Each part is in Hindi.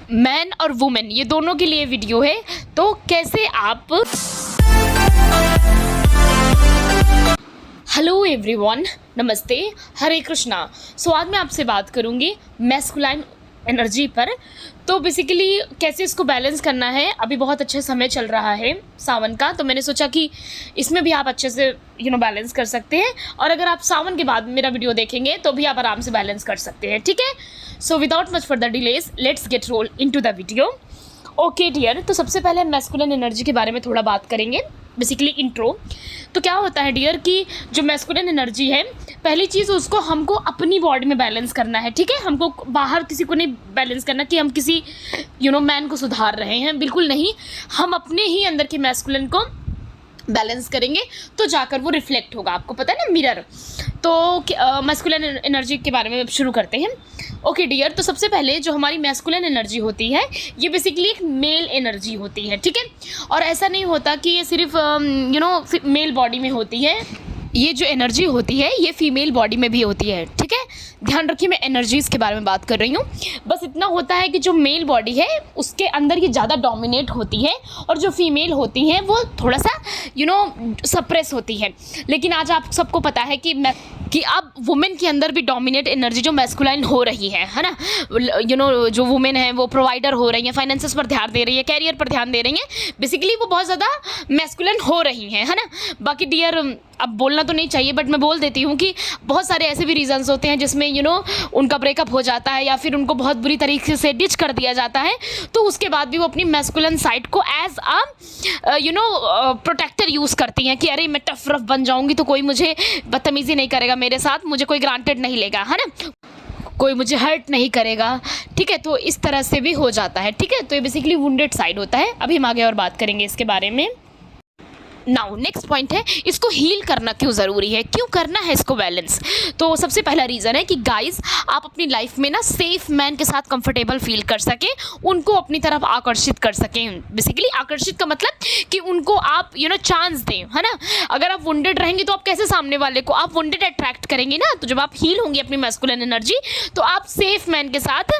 मैन और वुमेन ये दोनों के लिए वीडियो है। तो कैसे आप हेलो एवरीवन, नमस्ते, हरे कृष्णा। सो आज मैं आपसे बात करूंगी मैस्कुलाइन एनर्जी पर। तो बेसिकली कैसे इसको बैलेंस करना है। अभी बहुत अच्छे समय चल रहा है सावन का, तो मैंने सोचा कि इसमें भी आप अच्छे से बैलेंस कर सकते हैं। और अगर आप सावन के बाद मेरा वीडियो देखेंगे तो भी आप आराम से बैलेंस कर सकते हैं, ठीक है। So without much further delays let's get roll into the video. Okay dear, तो सबसे पहले हम मैस्कुलिन एनर्जी के बारे में थोड़ा बात करेंगे, बेसिकली इंट्रो। तो क्या होता है डियर कि जो मैस्कुलिन एनर्जी है, पहली चीज़ उसको हमको अपनी बॉडी में बैलेंस करना है, ठीक है। हमको बाहर किसी को नहीं बैलेंस करना कि हम किसी मैन को सुधार रहे हैं, बिल्कुल नहीं। हम अपने ही अंदर के मैस्कुलिन को बैलेंस करेंगे तो जाकर वो रिफ्लेक्ट होगा। आपको पता है ना, मिरर। तो मैस्कुलिन एनर्जी के बारे में शुरू करते हैं। ओके डियर, तो सबसे पहले जो हमारी मैस्कुलिन एनर्जी होती है ये बेसिकली एक मेल एनर्जी होती है, ठीक है। और ऐसा नहीं होता कि ये सिर्फ मेल बॉडी में होती है। ये जो एनर्जी होती है ये फीमेल बॉडी में भी होती है, ठीक है। ध्यान रखिए, मैं एनर्जीज़ के बारे में बात कर रही हूँ। बस इतना होता है कि जो मेल बॉडी है उसके अंदर ये ज़्यादा डोमिनेट होती है और जो फीमेल होती हैं वो थोड़ा सा सप्रेस होती है। लेकिन आज आप सबको पता है कि अब वुमेन के अंदर भी डोमिनेट एनर्जी जो मैस्कुलाइन हो रही है ना। जो वुमेन है वो प्रोवाइडर हो रही हैं, फाइनेंसेस पर ध्यान दे रही है, कैरियर पर ध्यान दे रही हैं, बेसिकली वो बहुत ज़्यादा मैस्कुलाइन हो रही हैं, है ना। बाकी डियर, अब बोलना तो नहीं चाहिए बट मैं बोल देती हूँ कि बहुत सारे ऐसे भी रीजंस होते हैं जिसमें उनका ब्रेकअप हो जाता है या फिर उनको बहुत बुरी तरीके से डिच कर दिया जाता है। तो उसके बाद भी वो अपनी मैस्कुलिन साइड को एज प्रोटेक्टर यूज़ करती हैं कि अरे मैं टफ रफ बन जाऊँगी तो कोई मुझे बदतमीज़ी नहीं करेगा मेरे साथ, मुझे कोई ग्रांटेड नहीं लेगा, है ना, कोई मुझे हर्ट नहीं करेगा, ठीक है। तो इस तरह से भी हो जाता है, ठीक है। तो ये बेसिकली वुंडेड साइड होता है। अभी हम आगे और बात करेंगे इसके बारे में। नाउ नेक्स्ट पॉइंट है, इसको हील करना क्यों ज़रूरी है, क्यों करना है इसको बैलेंस। तो सबसे पहला रीज़न है कि गाइस आप अपनी लाइफ में ना सेफ मैन के साथ कंफर्टेबल फील कर सकें, उनको अपनी तरफ आकर्षित कर सकें। बेसिकली आकर्षित का मतलब कि उनको आप चांस दें, है ना। अगर आप वुंडेड रहेंगे तो आप कैसे सामने वाले को आप वुंडेड अट्रैक्ट करेंगे ना। तो जब आप हील होंगी अपनी मैस्कुलिन एनर्जी तो आप सेफ मैन के साथ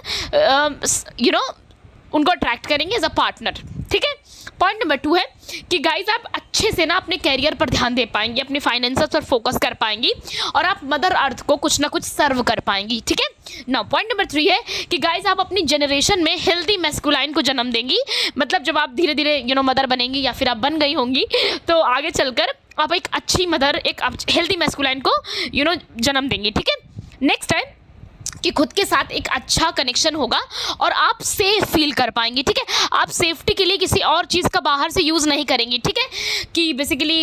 उनको अट्रैक्ट करेंगे एज अ पार्टनर, ठीक है। पॉइंट नंबर 2 है कि गाइज आप अच्छे से ना अपने कैरियर पर ध्यान दे पाएंगी, अपने फाइनेंसेस पर फोकस कर पाएंगी और आप मदर अर्थ को कुछ ना कुछ सर्व कर पाएंगी, ठीक है ना। पॉइंट नंबर 3 है कि गाइज आप अपनी जनरेशन में हेल्दी मैस्कुलाइन को जन्म देंगी। मतलब जब आप धीरे धीरे मदर बनेंगी या फिर आप बन गई होंगी तो आगे चलकर आप एक अच्छी मदर, एक हेल्दी मैस्कुलाइन को जन्म देंगी, ठीक है। नेक्स्ट है कि खुद के साथ एक अच्छा कनेक्शन होगा और आप सेफ फील कर पाएंगे, ठीक है। आप सेफ्टी के लिए किसी और चीज़ का बाहर से यूज़ नहीं करेंगी, ठीक है। कि बेसिकली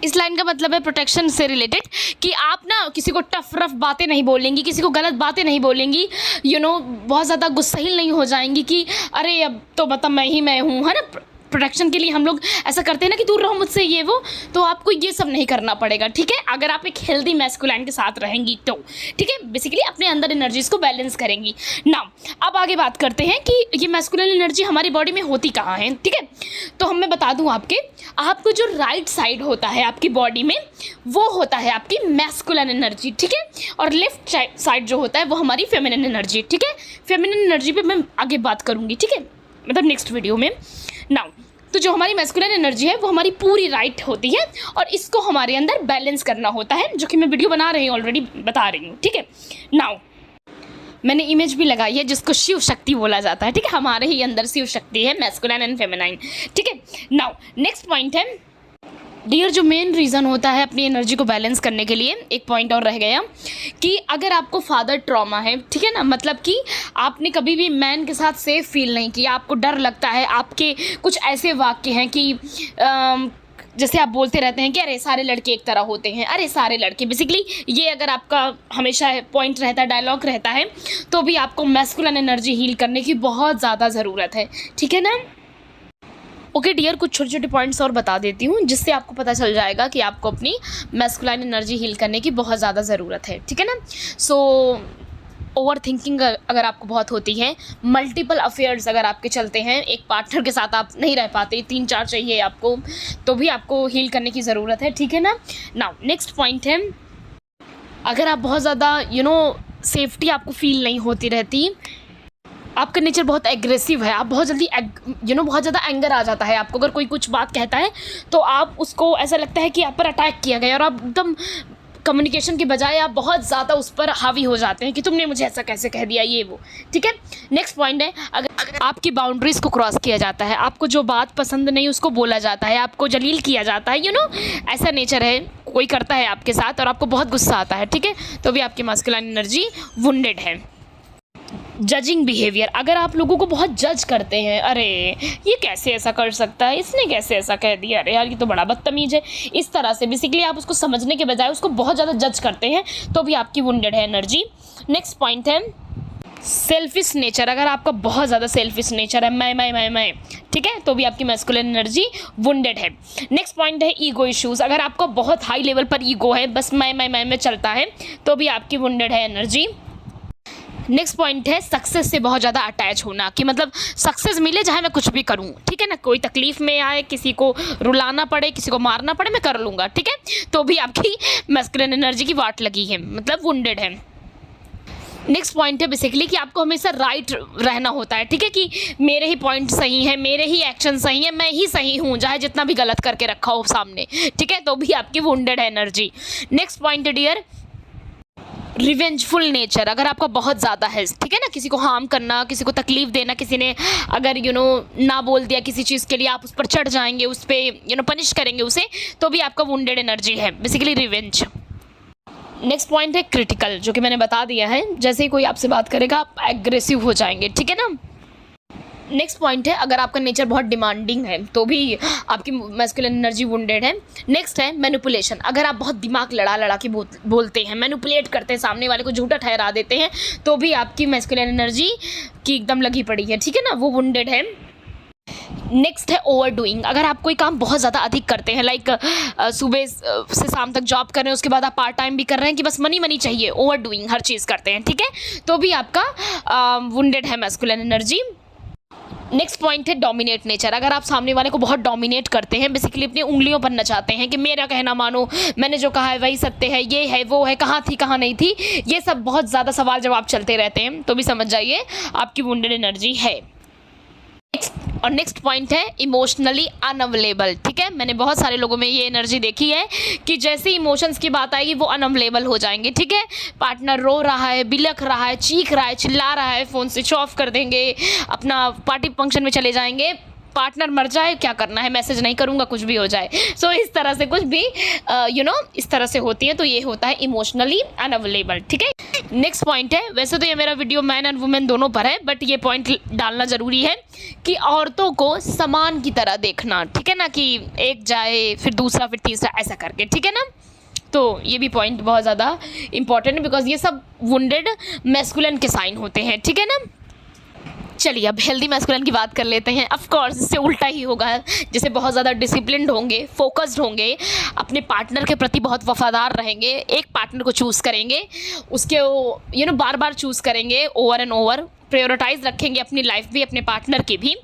इस लाइन का मतलब है प्रोटेक्शन से रिलेटेड कि आप ना किसी को टफ रफ बातें नहीं बोलेंगी, किसी को गलत बातें नहीं बोलेंगी, बहुत ज़्यादा गुस्सैल नहीं हो जाएंगी कि अरे अब तो मतलब मैं हूँ, है ना। प्रोटेक्शन के लिए हम लोग ऐसा करते हैं ना कि दूर रहो मुझसे ये वो, तो आपको ये सब नहीं करना पड़ेगा, ठीक है। अगर आप एक हेल्दी मैस्कुलाइन के साथ रहेंगी तो, ठीक है। बेसिकली अपने अंदर एनर्जीज को बैलेंस करेंगी ना। अब आगे बात करते हैं कि ये मैस्कुलिन एनर्जी हमारी बॉडी में होती कहाँ है, ठीक है। तो मैं बता दूँ आपको जो राइट साइड होता है आपकी बॉडी में वो होता है आपकी मैस्कुलिन एनर्जी, ठीक है। और लेफ्ट साइड जो होता है वो हमारी फेमिनिन एनर्जी, ठीक है। फेमिनिन एनर्जी पे मैं आगे बात करूँगी, ठीक है, मतलब नेक्स्ट वीडियो में। नाउ तो जो हमारी मैस्कुलिन एनर्जी है वो हमारी पूरी राइट होती है और इसको हमारे अंदर बैलेंस करना होता है, जो कि मैं वीडियो बना रही हूँ, ऑलरेडी बता रही हूँ, ठीक है। नाउ मैंने इमेज भी लगाई है जिसको शिव शक्ति बोला जाता है, ठीक है। हमारे ही अंदर शिव शक्ति है, मैस्कुलिन एंड फेमिनाइन, ठीक है। नाउ नेक्स्ट पॉइंट है डियर, जो मेन रीज़न होता है अपनी एनर्जी को बैलेंस करने के लिए, एक पॉइंट और रह गया कि अगर आपको फादर ट्रॉमा है, ठीक है ना, मतलब कि आपने कभी भी मैन के साथ सेफ फील नहीं किया, आपको डर लगता है, आपके कुछ ऐसे वाक्य हैं कि जैसे आप बोलते रहते हैं कि अरे सारे लड़के एक तरह होते हैं, अरे सारे लड़के, बेसिकली ये अगर आपका हमेशा पॉइंट रहता है, डायलॉग रहता है, तो भी आपको मैस्कुलिन एनर्जी हील करने की बहुत ज़्यादा ज़रूरत है, ठीक है ना। ओके डियर, कुछ छोटे छोटे पॉइंट्स और बता देती हूँ जिससे आपको पता चल जाएगा कि आपको अपनी मैस्कुलाइन एनर्जी हील करने की बहुत ज़्यादा ज़रूरत है, ठीक है ना। सो ओवर थिंकिंग अगर आपको बहुत होती है, मल्टीपल अफेयर्स अगर आपके चलते हैं, एक पार्टनर के साथ आप नहीं रह पाते, 3-4 चाहिए आपको, तो भी आपको हील करने की ज़रूरत है, ठीक है ना। नाउ नेक्स्ट पॉइंट है, अगर आप बहुत ज़्यादा सेफ्टी आपको फील नहीं होती रहती, आपका नेचर बहुत एग्रेसिव है, आप बहुत जल्दी बहुत ज़्यादा एंगर आ जाता है आपको। अगर कोई कुछ बात कहता है तो आप उसको ऐसा लगता है कि आप पर अटैक किया गया, और आप एकदम कम्युनिकेशन के बजाय आप बहुत ज़्यादा उस पर हावी हो जाते हैं कि तुमने मुझे ऐसा कैसे कह दिया, ये वो। ठीक है, नेक्स्ट पॉइंट है, अगर आपकी बाउंड्रीज़ को क्रॉस किया जाता है, आपको जो बात पसंद नहीं उसको बोला जाता है, आपको जलील किया जाता है, ऐसा नेचर है, कोई करता है आपके साथ और आपको बहुत गुस्सा आता है, ठीक है, तो भी आपकी मास्कुलिन एनर्जी वुंडेड है। जजिंग बिहेवियर, अगर आप लोगों को बहुत जज करते हैं, अरे ये कैसे ऐसा कर सकता है, इसने कैसे ऐसा कह दिया, अरे यार ये तो बड़ा बदतमीज है, इस तरह से बेसिकली आप उसको समझने के बजाय उसको बहुत ज़्यादा जज करते हैं, तो भी आपकी वुंडेड है एनर्जी। नेक्स्ट पॉइंट है सेल्फिश नेचर, अगर आपका बहुत ज़्यादा सेल्फिश नेचर है, मैं, ठीक है, तो भी आपकी मैस्कुलिन एनर्जी वुंडेड है। नेक्स्ट पॉइंट है ईगो इश्यूज़, अगर आपका बहुत हाई लेवल पर ईगो है, बस मैं चलता है, तो भी आपकी वुंडेड है एनर्जी। नेक्स्ट पॉइंट है सक्सेस से बहुत ज़्यादा अटैच होना, कि मतलब सक्सेस मिले चाहे मैं कुछ भी करूं, ठीक है ना, कोई तकलीफ़ में आए, किसी को रुलाना पड़े, किसी को मारना पड़े, मैं कर लूँगा, ठीक है, तो भी आपकी मैस्कुलिन एनर्जी की वाट लगी है, मतलब वुंडेड है। नेक्स्ट पॉइंट है बेसिकली कि आपको हमेशा राइट रहना होता है, ठीक है, कि मेरे ही पॉइंट सही हैं, मेरे ही एक्शन सही हैं, मैं ही सही हूँ, चाहे जितना भी गलत करके रखा हो सामने, ठीक है, तो भी आपकी वुंडेड है एनर्जी। नेक्स्ट पॉइंट है डियर रिवेंजफुल नेचर, अगर आपका बहुत ज़्यादा है, ठीक है ना, किसी को हार्म करना, किसी को तकलीफ़ देना, किसी ने अगर ना बोल दिया किसी चीज़ के लिए, आप उस पर चढ़ जाएंगे, उस पर पनिश करेंगे उसे, तो भी आपका वुंडेड एनर्जी है, बेसिकली रिवेंज। नेक्स्ट पॉइंट है क्रिटिकल, जो कि मैंने बता दिया है, जैसे ही कोई आपसे बात करेगा आप एग्रेसिव हो जाएंगे, ठीक है ना। नेक्स्ट पॉइंट है अगर आपका नेचर बहुत डिमांडिंग है, तो भी आपकी मैस्कुलिन एनर्जी वुंडेड है। नेक्स्ट है मैनिपुलेशन, अगर आप बहुत दिमाग लड़ा के बोलते हैं, मैनिपुलेट करते हैं, सामने वाले को झूठा ठहरा देते हैं, तो भी आपकी मैस्कुलिन एनर्जी की एकदम लगी पड़ी है, ठीक है ना, वो वुंडेड है। नेक्स्ट है ओवर डूइंग, अगर आप कोई काम बहुत ज़्यादा अधिक करते हैं, लाइक सुबह से शाम तक जॉब कर रहे हैं, उसके बाद आप पार्ट टाइम भी कर रहे हैं कि बस मनी चाहिए, ओवर डूइंग हर चीज़ करते हैं, ठीक है, तो भी आपका वुंडेड है मैस्कुलिन एनर्जी। नेक्स्ट पॉइंट है डोमिनेट नेचर, अगर आप सामने वाले को बहुत डोमिनेट करते हैं, बेसिकली अपनी उंगलियों पर नचाते हैं कि मेरा कहना मानो, मैंने जो कहा है वही सत्य है, ये है वो है, कहाँ थी कहाँ नहीं थी, ये सब बहुत ज़्यादा सवाल जवाब चलते रहते हैं, तो भी समझ जाइए आपकी वुंडेड एनर्जी है। और नेक्स्ट पॉइंट है इमोशनली अनअवेलेबल, ठीक है, मैंने बहुत सारे लोगों में ये एनर्जी देखी है कि जैसे इमोशंस की बात आएगी वो अनअवेलेबल हो जाएंगे, ठीक है, पार्टनर रो रहा है, बिलख रहा है, चीख रहा है, चिल्ला रहा है, फ़ोन स्विच ऑफ कर देंगे, अपना पार्टी फंक्शन में चले जाएंगे, पार्टनर मर जाए क्या करना है, मैसेज नहीं करूँगा, कुछ भी हो जाए, सो इस तरह से कुछ भी इस तरह से होती है, तो ये होता है इमोशनली अनअवेलेबल, ठीक है। नेक्स्ट पॉइंट है, वैसे तो ये मेरा वीडियो मैन एंड वुमेन दोनों पर है, बट ये पॉइंट डालना ज़रूरी है कि औरतों को समान की तरह देखना, ठीक है ना, कि एक जाए फिर दूसरा फिर तीसरा ऐसा करके, ठीक है ना, तो ये भी पॉइंट बहुत ज़्यादा इंपॉर्टेंट है, बिकॉज ये सब वुंडेड मैस्कुलिन के साइन होते हैं, ठीक है ना। चलिए अब हेल्दी मैस्कुलिन की बात कर लेते हैं। ऑफ कोर्स इससे उल्टा ही होगा, जैसे बहुत ज़्यादा डिसिप्लिन्ड होंगे, फोकस्ड होंगे, अपने पार्टनर के प्रति बहुत वफादार रहेंगे, एक पार्टनर को चूज़ करेंगे, उसके बार बार चूज़ करेंगे, ओवर एंड ओवर प्रायोरिटाइज रखेंगे अपनी लाइफ भी, अपने पार्टनर की भी,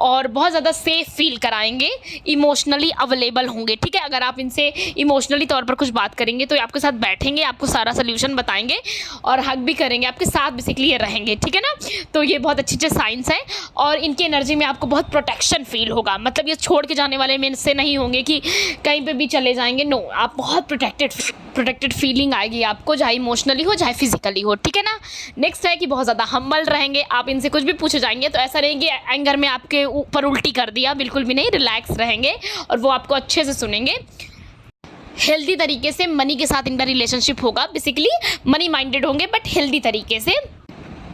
और बहुत ज़्यादा सेफ फील कराएंगे, इमोशनली अवेलेबल होंगे, ठीक है, अगर आप इनसे इमोशनली तौर पर कुछ बात करेंगे तो ये आपके साथ बैठेंगे, आपको सारा सोल्यूशन बताएंगे और हक भी करेंगे, आपके साथ बेसिकली ये रहेंगे, ठीक है ना, तो ये बहुत अच्छे अच्छे साइंस हैं, और इनकी एनर्जी में आपको बहुत प्रोटेक्शन फील होगा, मतलब ये छोड़ के जाने वाले में से नहीं होंगे कि कहीं पर भी चले जाएंगे, नो, आप बहुत प्रोटेक्टेड फीलिंग आएगी आपको, चाहे इमोशनली हो चाहे फिजिकली हो, ठीक है ना। नेक्स्ट है कि बहुत ज़्यादा हम्बल रहेंगे, आप इनसे कुछ भी पूछे जाएंगे तो ऐसा रहेंगे एंगर में आपके ऊपर उल्टी कर दिया, बिल्कुल भी नहीं, रिलैक्स रहेंगे और वो आपको अच्छे से सुनेंगे। हेल्दी तरीके से मनी के साथ इनका रिलेशनशिप होगा, बेसिकली मनी माइंडेड होंगे बट हेल्दी तरीके से।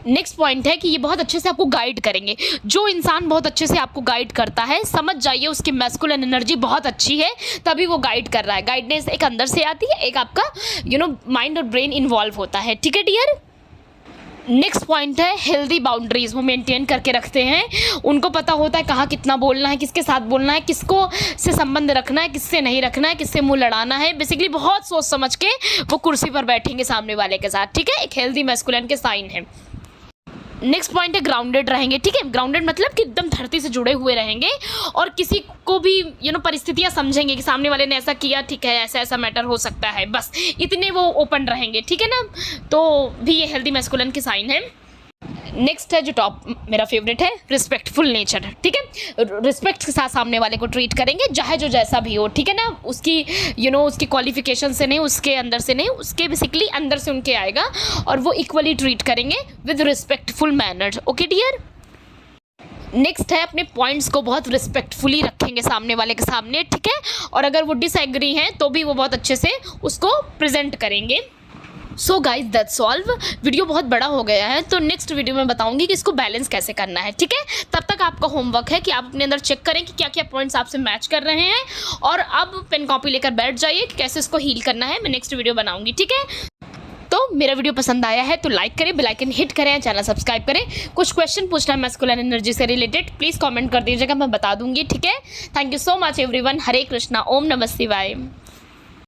नेक्स्ट पॉइंट है कि ये बहुत अच्छे से आपको गाइड करेंगे, जो इंसान बहुत अच्छे से आपको गाइड करता है, समझ जाइए उसकी मैस्कुलिन एनर्जी बहुत अच्छी है, तभी वो गाइड कर रहा है। गाइडेंस एक अंदर से आती है, एक आपका माइंड और ब्रेन इन्वॉल्व होता है, ठीक है डियर। नेक्स्ट पॉइंट है हेल्दी बाउंड्रीज, वो मेंटेन करके रखते हैं, उनको पता होता है कहाँ कितना बोलना है, किसके साथ बोलना है, किसको से संबंध रखना है, किससे नहीं रखना है, किससे मुंह लड़ाना है, बेसिकली बहुत सोच समझ के वो कुर्सी पर बैठेंगे सामने वाले के साथ, ठीक है, एक हेल्दी मैस्कुलिन के साइन है। नेक्स्ट पॉइंट है ग्राउंडेड रहेंगे, ठीक है, ग्राउंडेड मतलब कि एकदम धरती से जुड़े हुए रहेंगे और किसी को भी परिस्थितियां समझेंगे कि सामने वाले ने ऐसा किया, ठीक है, ऐसा ऐसा मैटर हो सकता है, बस इतने वो ओपन रहेंगे, ठीक है ना, तो भी ये हेल्दी मैस्कुलिन के साइन है। नेक्स्ट है जो टॉप मेरा फेवरेट है, रिस्पेक्टफुल नेचर। ठीक है, रिस्पेक्ट के साथ सामने वाले को ट्रीट करेंगे, चाहे जो जैसा भी हो। ठीक है ना, उसकी उसकी क्वालिफिकेशन से नहीं, उसके अंदर से नहीं, उसके बेसिकली अंदर से उनके आएगा, और वो इक्वली ट्रीट करेंगे with respectful manner. Okay dear. Next है अपने पॉइंट्स को बहुत रिस्पेक्टफुली रखेंगे सामने वाले के सामने। ठीक है, और अगर वो डिसएग्री हैं तो भी वो बहुत अच्छे से उसको प्रेजेंट करेंगे। So guys that's all. Video बहुत बड़ा हो गया है, तो नेक्स्ट वीडियो में बताऊंगी कि इसको बैलेंस कैसे करना है। ठीक है, तब तक आपका होमवर्क है कि आप अपने अंदर चेक करें कि क्या क्या पॉइंट्स आपसे मैच कर रहे हैं, और अब पेन कॉपी लेकर बैठ जाइए कि कैसे इसको हील करना है। मैं नेक्स्ट वीडियो बनाऊंगी। ठीक है, तो मेरा वीडियो पसंद आया है तो लाइक करें, बेल आइकन हिट करें, चैनल सब्सक्राइब करें। कुछ क्वेश्चन पूछना है मैस्कुलिन एनर्जी से रिलेटेड, प्लीज़ कमेंट कर दीजिएगा, मैं बता दूंगी। ठीक है, thank you so much everyone. हरे कृष्णा, ओम नमः शिवाय।